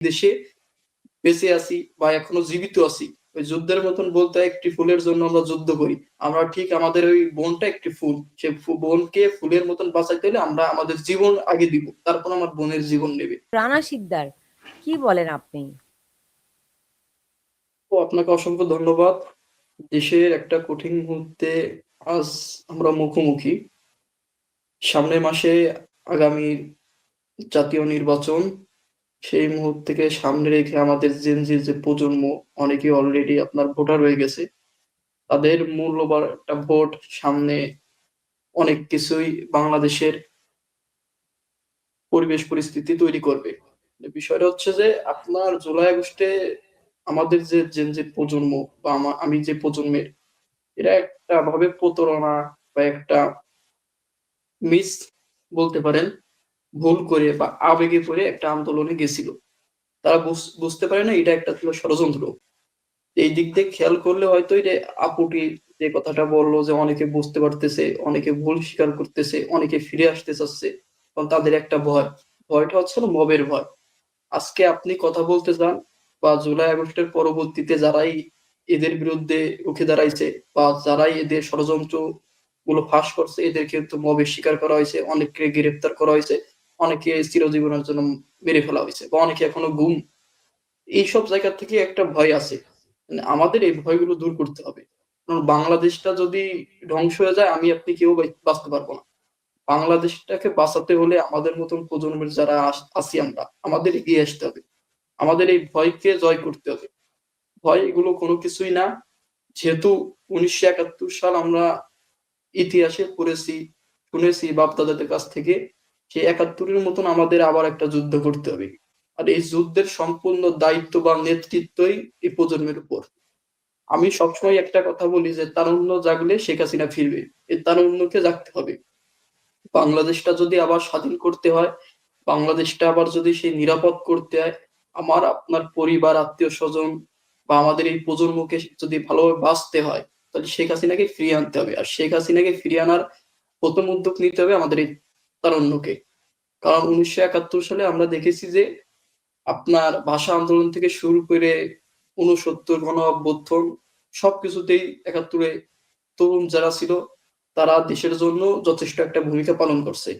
দেশে বেঁচে আছি বা এখনো জীবিত আছি। ওই যুদ্ধের মতন বলতে একটি ফুলের জন্য আমরা যুদ্ধ করি। আমরা ঠিক আমাদের ওই বোনটা একটি ফুল। সে বোনকে ফুলের মতন বাঁচাইতে হলে আমরা আমাদের জীবন আগে দিব। তারপর আমার বোনের জীবন নেবে। রানা শিকদার, কি বলেন আপনি? তো আপনাকে অসংখ্য ধন্যবাদ। দেশের একটা কঠিন মুহূর্তে আজ আমরা মুখোমুখি। সামনের মাসে আগামী জাতীয় নির্বাচন। সেই মুহূর্তকে সামনে রেখে আমাদের জেনজির যে প্রজন্ম, অনেকে অলরেডি আপনার ভোটার হয়ে গেছে। তাদের মূল্যবান একটা ভোট সামনে অনেক কিছুই বাংলাদেশের পরিবেশ পরিস্থিতি তৈরি করবে। বিষয়টা হচ্ছে যে আপনার জুলাই আগস্টে আমাদের যে জেনজির প্রজন্ম বা আমি যে প্রজন্মের, এরা একটা ভাবে প্রতারণা বা একটা মিস বলতে পারেন, ভুল করে বা আবেগে পড়ে একটা আন্দোলনে গেছিল। তারা বুঝতে পারে না এটা একটা ছিল ষড়যন্ত্র। এই দিক দিয়ে খেয়াল করলে হয়তো এটা আপুটি যে কথাটা বললো যে অনেকে বুঝতে পারতেছে, অনেকে ভুল স্বীকার করতেছে, অনেকে ফিরে আসতে চাচ্ছে, কারণ তাদের একটা ভয়। ভয়টা হচ্ছে মবের ভয়। আজকে আপনি কথা বলতে যান বা জুলাই আগস্টের পরবর্তীতে যারাই এদের বিরুদ্ধে রুখে দাঁড়াইছে বা যারাই এদের ষড়যন্ত্র গুলো ফাঁস করছে, এদের কিন্তু মবের শিকার করা হয়েছে, অনেককে গ্রেপ্তার করা হয়েছে, অনেকে চিরজীবনের জন্য মেরে ফেলা হয়েছে বা অনেকে এখনো গুম। এইসব জায়গা থেকে একটা ভয় আছে। মানে আমাদের এই ভয়গুলো দূর করতে হবে। কারণ বাংলাদেশটা যদি ধ্বংস হয়ে যায়, আমি আপনি কেউ বাঁচতে পারবো না। বাংলাদেশটাকে বাঁচাতে হলে আমাদের মতন প্রজন্মের যারা আছি আমরা, আমাদের এগিয়ে আসতে হবে। আমাদের এই ভয়কে জয় করতে হবে। ভয় এগুলো কোনো কিছুই না। যেহেতু 1971 সাল আমরা ইতিহাসে পড়েছি, শুনেছি বাপ দাদাদের কাছ থেকে, সেই 71-এর মতন আমাদের আবার একটা যুদ্ধ করতে হবে। আর এই যুদ্ধের সম্পূর্ণ দায়িত্ব বা নেতৃত্বই এই প্রজন্মের উপর। আমি সবসময় একটা কথা বলি যে তারুণ্য জাগলে শেখ হাসিনা ফিরবে। এই তারুণ্যকে জাগতে হবে। বাংলাদেশটা যদি আবার স্বাধীন করতে হয়, বাংলাদেশটা আবার যদি সেই নিরাপদ করতে হয়, আমার আপনার পরিবার, আত্মীয় স্বজন বা আমাদের এই প্রজন্মকে যদি ভালোভাবে বাঁচতে হয়, তাহলে শেখ হাসিনাকে ফিরিয়ে আনতে হবে। আর শেখ হাসিনাকে ফিরিয়ে আনার প্রথম উদ্যোগ নিতে হবে আমাদের এই তারুণ্যকে। কারণ 1971 সালে আমরা দেখেছি যে আপনার ভাষা আন্দোলন থেকে শুরু করে 69 গণ অভ্যুত্থান, সবকিছুতেই 71-এ তরুণ যারা ছিল তারা দেশের জন্য যথেষ্ট একটা ভূমিকা পালন করছে।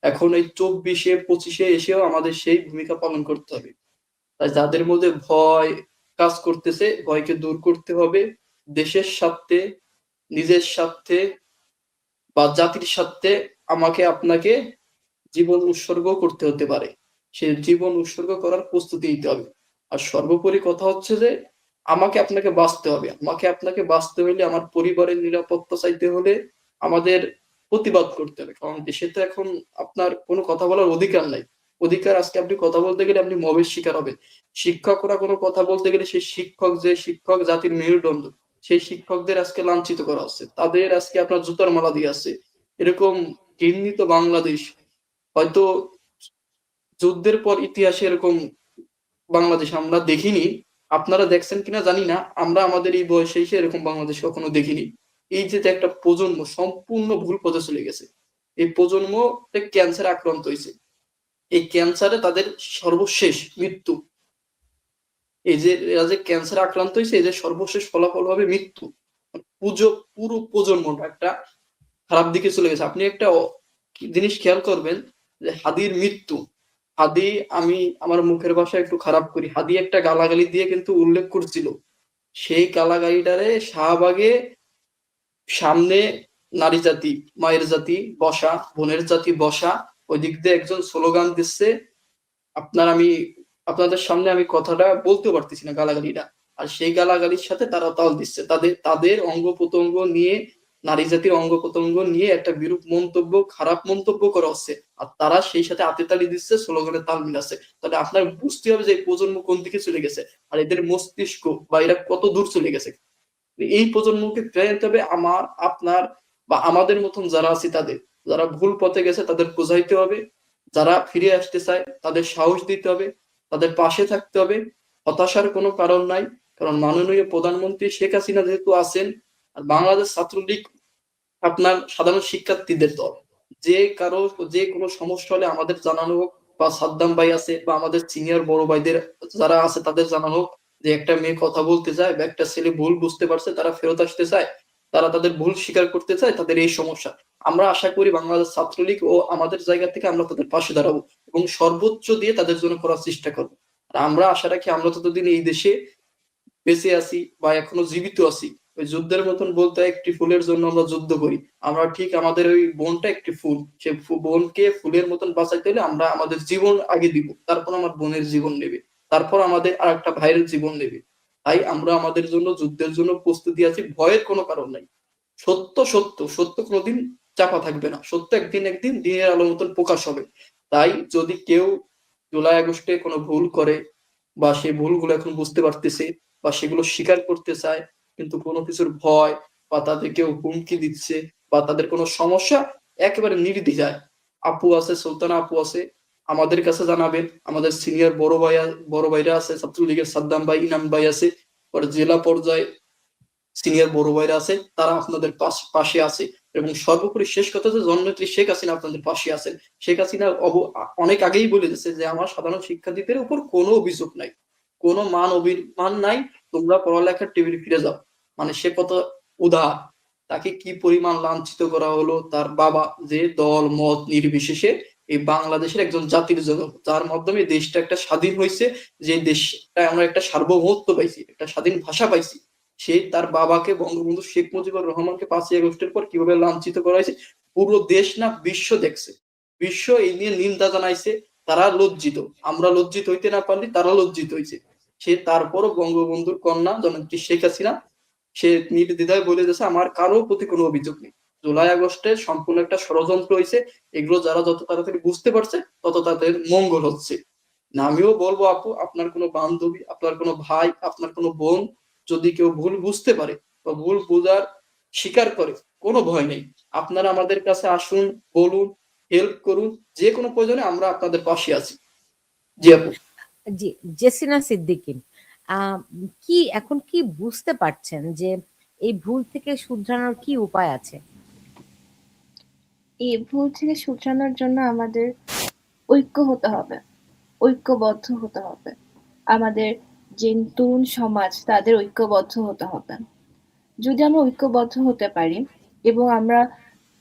এখন এই 24-এ 25-এ এসেও আমাদের সেই ভূমিকা পালন করতে হবে। তাই যাদের মধ্যে ভয় কাজ করতেছে, ভয়কে দূর করতে হবে। দেশের স্বার্থে, নিজের স্বার্থে বা জাতির স্বার্থে আমাকে আপনাকে জীবন উৎসর্গ করতে হতে পারে। সে জীবন উৎসর্গ করার প্রস্তুতি নিতে হবে। আর সর্বোপরি কথা হচ্ছে যে আমাকে আপনাকে বাঁচতে হবে। আমাকে আপনাকে বাঁচতে হলে, আমার পরিবারের নিরাপত্তা চাইতে হলে আমাদের প্রতিবাদ করতে হবে। কারণ দেশে তো এখন আপনার কোনো কথা বলার অধিকার নাই। অধিকার, আজকে আপনি কথা বলতে গেলে আপনি মবের শিকার হবেন। শিক্ষকরা কোনো কথা বলতে গেলে সেই শিক্ষক, যে শিক্ষক জাতির মেরুদণ্ড, সেই শিক্ষকদের আজকে লাঞ্ছিত করা হচ্ছে, তাদের আজকে আপনার জুতার মালা দিয়ে আছে। এরকম ঘৃণিত বাংলাদেশ হয়তো যুদ্ধের পর ইতিহাসে এরকম বাংলাদেশ আমরা দেখিনি। আপনারা দেখছেন কিনা জানি না, আমরা আমাদের এই বয়সে এসে এরকম বাংলাদেশ কখনো দেখিনি। এই যে একটা প্রজন্ম সম্পূর্ণ ভুল পথে চলে গেছে, এই প্রজন্ম ক্যান্সারে আক্রান্ত হয়েছে। এই ক্যান্সারে তাদের সর্বশেষ মৃত্যু। এই যে এরা যে ক্যান্সারে আক্রান্ত হয়েছে, এদের সর্বশেষ ফলাফল হবে মৃত্যু। পুজো, পুরো প্রজন্মটা একটা খারাপ দিকে চলে গেছে। আপনি একটা জিনিস খেয়াল করবেন যে হাদির মৃত্যু, হাদি, আমি আমার মুখের ভাষা একটু খারাপ করি, হাদি একটা গালাগালি দিয়ে কিন্তু উল্লেখ করছিল। সেই গালাগালিটারে শাহবাগে সামনে নারী জাতি, মায়ের জাতি বসা, বোনের জাতি বসা, ওই দিক দিয়ে একজন স্লোগান দিচ্ছে। আমি আপনাদের সামনে আমি কথাটা বলতে পারতেছি না, গালাগালিটা। আর সেই গালাগালির সাথে তারা তাল দিচ্ছে, তাদের তাদের অঙ্গ প্রত্যঙ্গ নিয়ে, নারী জাতির অঙ্গ প্রত্যঙ্গ নিয়ে একটা বিরূপ মন্তব্য, খারাপ মন্তব্য করা হচ্ছে। আর তারা সেই সাথে হাতে তালি দিচ্ছে, স্লোগানের তাল মিলাচ্ছে। তাহলে আপনার বুঝতে হবে যে এই প্রজন্ম কোন দিকে চলে গেছে, আর এদের মস্তিষ্ক বা এরা কত দূর চলে গেছে। এই প্রজন্মকে ফিরে আনতে হবে। আমার, আপনার বা আমাদের মতন যারা আছে তাদের, যারা ভুল পথে গেছে তাদের বোঝাইতে হবে। যারা ফিরে আসতে চায় তাদের সাহস দিতে হবে, তাদের পাশে থাকতে হবে। হতাশার কোনো কারণ নাই। কারণ মাননীয় প্রধানমন্ত্রী শেখ হাসিনা যেহেতু আছেন, আর বাংলাদেশ ছাত্রলীগ আপনার সাধারণ শিক্ষার্থীদের দল, যে কারো যে কোনো সমস্যা হলে আমাদের জানানো হোক, বা সাদ্দাম ভাই আছে বা আমাদের সিনিয়র বড় ভাইদের যারা আছে তাদের জানানো হোক যে একটা মেয়ে কথা বলতে চায় বা একটা ছেলে ভুল বুঝতে পারছে, তারা ফেরত আসতে চায়, তারা তাদের ভুল স্বীকার করতে চায়, তাদের এই সমস্যা। আমরা আশা করি বাংলাদেশ ছাত্রলীগ ও আমাদের জায়গা থেকে আমরা তাদের পাশে দাঁড়াবো এবং সর্বোচ্চ দিয়ে তাদের জন্য করার চেষ্টা করবো। আর আমরা আশা রাখি আমরা ততদিন এই দেশে বেঁচে আছি বা এখনো জীবিত আছি, ওই যুদ্ধের মতন বলতে হয় একটি ফুলের জন্য আমরা যুদ্ধ করি, আমরা ঠিক আমাদের ওই বোনটা একটি ফুল, সে বোনকে ফুলের মতন বাঁচাইতে হলে আমরা আমাদের জীবন আগে দিব, তারপর আমার বোনের জীবন নেবে, তারপর আমাদের আর একটা ভাইয়ের জীবন নেবে। তাই আমরা আমাদের জন্য যুদ্ধের জন্য প্রস্তুতি আছি, ভয়ের কোনো কারণ নাই। সত্য সত্য সত্য কোনোদিন চাপা থাকবে না, সত্য একদিন একদিন দিনের আলো মতন প্রকাশ হবে। তাই যদি কেউ জুলাই আগস্টে কোনো ভুল করে বা সেই ভুলগুলো এখন বুঝতে পারতেছে বা সেগুলো স্বীকার করতে চায়, কিন্তু কোনো কিছুর ভয় বা তাদের কেউ হুমকি দিচ্ছে বা তাদের কোনো সমস্যা, একেবারে নির্দ্বিধায় আপু আছে, সুলতানা আপু আছে, আমাদের কাছে জানাবেন। আমাদের সিনিয়র বড় ভাইরা আছে, ছাত্রলীগের সাদ্দাম ভাই, ইনাম ভাই আছে, পরে জেলা পর্যায়ে সিনিয়র বড় ভাইরা আছে, তারা আপনাদের পাশে আছে। এবং সর্বোপরি শেষ কথা যে জননেত্রী শেখ হাসিনা আপনাদের পাশে আছেন। শেখ হাসিনা অনেক আগেই বলে দিয়েছে যে আমার সাধারণ শিক্ষার্থীদের উপর কোনো অভিযোগ নাই, কোনো মান অভিমান নাই, তোমরা পড়ালেখার টেবিলে ফিরে যাও। মানে সে কত উদার, তাকে কি পরিমাণ লাঞ্ছিত করা হলো, তার বাবা যে দল মত নির্বিশেষে এই বাংলাদেশের একজন জাতির জনক, যার মাধ্যমে দেশটা একটা স্বাধীন হয়েছে, যে দেশটা আমরা একটা সার্বভৌমত্ব পাইছি, একটা স্বাধীন ভাষা পাইছি, সে তার বাবাকে বঙ্গবন্ধু শেখ মুজিবুর রহমানকে 5ই আগস্টের পর কিভাবে লাঞ্ছিত করা হয়েছে পুরো দেশ না বিশ্ব দেখছে। বিশ্ব এই নিয়ে নিন্দা জানাইছে, তারা লজ্জিত। আমরা লজ্জিত হইতে না পারলে তারা লজ্জিত হয়েছে। সে তারপরও বঙ্গবন্ধুর কন্যা জননেত্রী শেখ হাসিনা, সে নির্দ্বিধায় বলে দিয়েছে আমার কারো প্রতি কোনো অভিযোগ নেই। জুলাই আগস্টে সম্পূর্ণ একটা ষড়যন্ত্র হয়েছে, এগুলো যারা যত তাড়াতাড়ি বুঝতে পারছে তত তাদের মঙ্গল হচ্ছে। না, আমিও বলবো আপু, আপনার কোনো বান্ধবী, আপনার কোনো ভাই, আপনার কোনো বোন যদি কেউ ভুল বুঝতে পারে বা ভুল বোঝার স্বীকার করে, কোনো ভয় নেই, আপনারা আমাদের কাছে আসুন, বলুন, হেল্প করুন, যে কোনো প্রয়োজনে আমরা আপনাদের পাশে আছি। জি আপু। জি, জেসিনা সিদ্দিকী, আহ, কি এখন কি বুঝতে পারছেন যে এই ভুল থেকে শুধরানোর কি উপায় আছে? এই ভুল থেকে শুধরানোর জন্য আমাদের ঐক্য হতে হবে, ঐক্যবদ্ধ হতে হবে। আমাদের যে তরুণ সমাজ তাদের ঐক্যবদ্ধ হতে হবে। যদি আমরা ঐক্যবদ্ধ হতে পারি এবং আমরা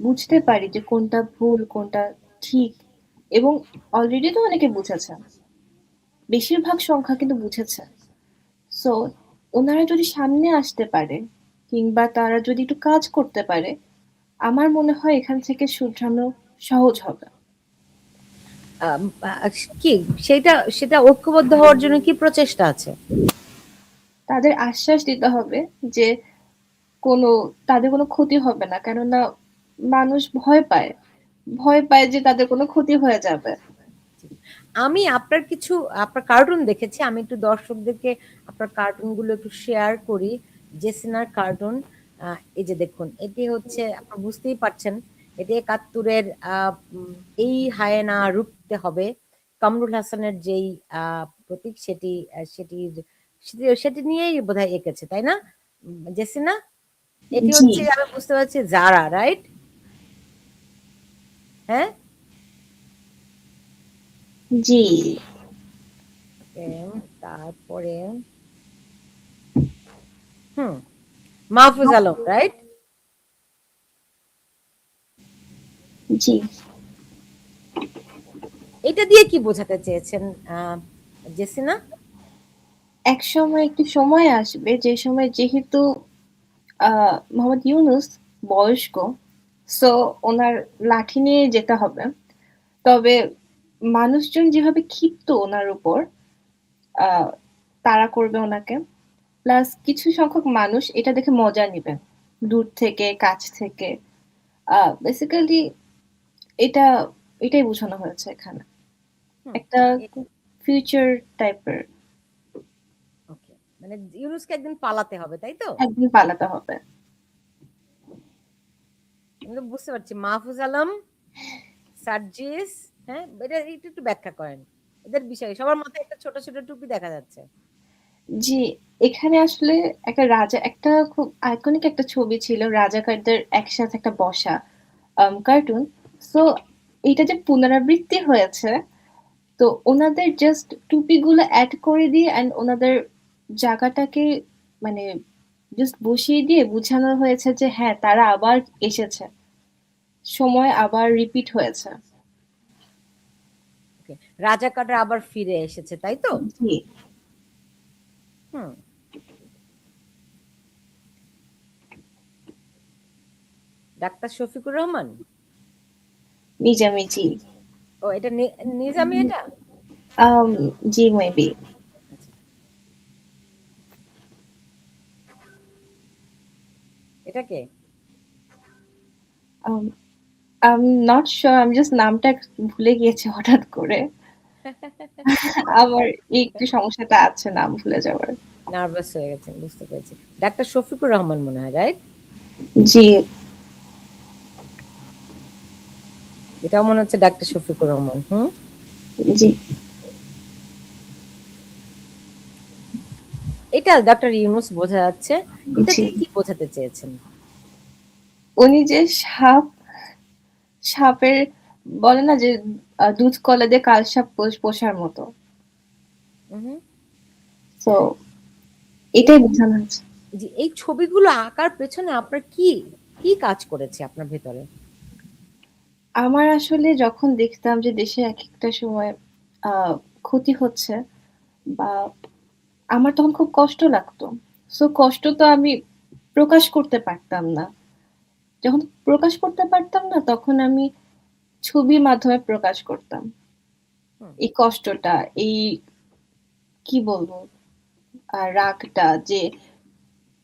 বুঝতে পারি যে কোনটা ভুল কোনটা ঠিক, এবং অলরেডি তো অনেকে বুঝেছে, বেশিরভাগ সংখ্যা কিন্তু বুঝেছে। সো ওনারা যদি সামনে আসতে পারে কিংবা তারা যদি একটু কাজ করতে পারে, আমার মনে হয় এখান থেকে শুধরানো সহজ হবে। আম, আহ, কি সেটা সেটা ঐক্যবদ্ধ হওয়ার জন্য কি প্রচেষ্টা আছে? তাদের আশ্বাস দিতে হবে যে কোনো তাদের কোনো ক্ষতি হবে না, কেননা মানুষ ভয় পায়, ভয় পায় যে তাদের কোনো ক্ষতি হয়ে যাবে। আমি আপনার কার্টুন দেখেছি, আমি একটু দর্শকদেরকে আপনার কার্টুনগুলো একটু শেয়ার করি। জেসিনার কার্টুন, এই যে দেখুন, এটি হচ্ছে আপনারা বুঝতেই পারছেন, এটি 71-এর এই হায়েনা রুখতে হবে কামরুল হাসানের যেই প্রতীক, সেটি নিয়েই বোধহয় এঁকেছে, তাই না জেসিনা? এটি জি হচ্ছে, আমি বুঝতে পারছি, জারা, রাইট? হ্যাঁ। জি তারপরে মাহফুজ আলম, রাইট? জি এটা দিয়ে কি বোঝাতে চেয়েছেন জেসিনা? এক সময় একটি সময় আসবে যে সময় যেহেতু মোহাম্মদ ইউনুস বয়স্ক, সো ওনার লাঠি নিয়ে যেতে হবে। তবে মানুষজন যেভাবে ক্ষিপ্ত ওনার উপর, আহ তাড়া করবে ওনাকে, প্লাস কিছু সংখ্যক মানুষ এটা দেখে মজা নিবে দূর থেকে কাছ থেকে। বেসিক্যালি এটা এটাই বোঝানো হয়েছে এখানে, হুম, একটা ফিউচার টাইপের। ওকে, মানে ইউনুসকে একদিন পালাতে হবে, তাই তো? একদিন পালাতে হবে। আমি তো বুঝতে পারছি। মাহফুজ আলম, সার্জিস, হ্যাঁ, এটা একটু একটু ব্যাখ্যা করেন এদের বিষয়ে। সবার মাথায় একটা ছোট ছোট টুপি দেখা যাচ্ছে। জি, এখানে আসলে একটা রাজা, একটা খুব আইকনিক একটা ছবি ছিল রাজাকারদের একসাথে একটা বসা কার্টুন। সো এটা যে পুনরাবৃত্তি হয়েছে, তো ওনাদের জাস্ট টুপিগুলো অ্যাড করে দিয়ে অ্যান্ড ওনাদের জায়গাটাকে মানে জাস্ট বসিয়ে দিয়ে বোঝানো হয়েছে যে হ্যাঁ তারা আবার এসেছে, সময় আবার রিপিট হয়েছে। ওকে, রাজাকাররা আবার ফিরে এসেছে, তাই তো? জি হুম। ডাক্তার শফিকুর রহমান? মিজামিজি। ও, এটা নিজামি এটা? জি মেবি। আচ্ছা, এটা কে? আই নট শিওর, আমি জাস্ট নামটা ভুলে গিয়েছি হঠাৎ করে। আমার এই একটু সমস্যাটা আছে নাম ভুলে যাওয়ার। নার্ভাস হয়ে গেছেন, বুঝতে পেরেছি। ডাক্তার শফিকুর রহমান মনে হয়, রাইট? জি এটাও মনে হচ্ছে ডাক্তার শফিকুর রহমান। হুম। জি। এটা ডক্টর ইউনুস বোঝা যাচ্ছে। এটা জি দিয়ে কি বোঝাতে চেয়েছেন? উনি যে সাপের বলে না যে দুধ কলা দিয়ে কাল সাপ পোষার মতো, হুম। তো এটাই বোঝানো হচ্ছে। জি, এই ছবিগুলো আঁকার পেছনে আপনার কি কি কাজ করেছে আপনার ভেতরে? আমার আসলে যখন দেখতাম যে দেশে এক একটা সময় ক্ষতি হচ্ছে বা আমার তখন খুব কষ্ট লাগতো। সো কষ্ট তো আমি প্রকাশ করতে পারতাম না। যখন প্রকাশ করতে পারতাম না তখন আমি ছবির মাধ্যমে প্রকাশ করতাম। হুম। এই কষ্টটা, এই কি বলবো রাগটা যে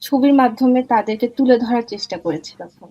ছবির মাধ্যমে তাদেরকে তুলে ধরার চেষ্টা করেছি তখন।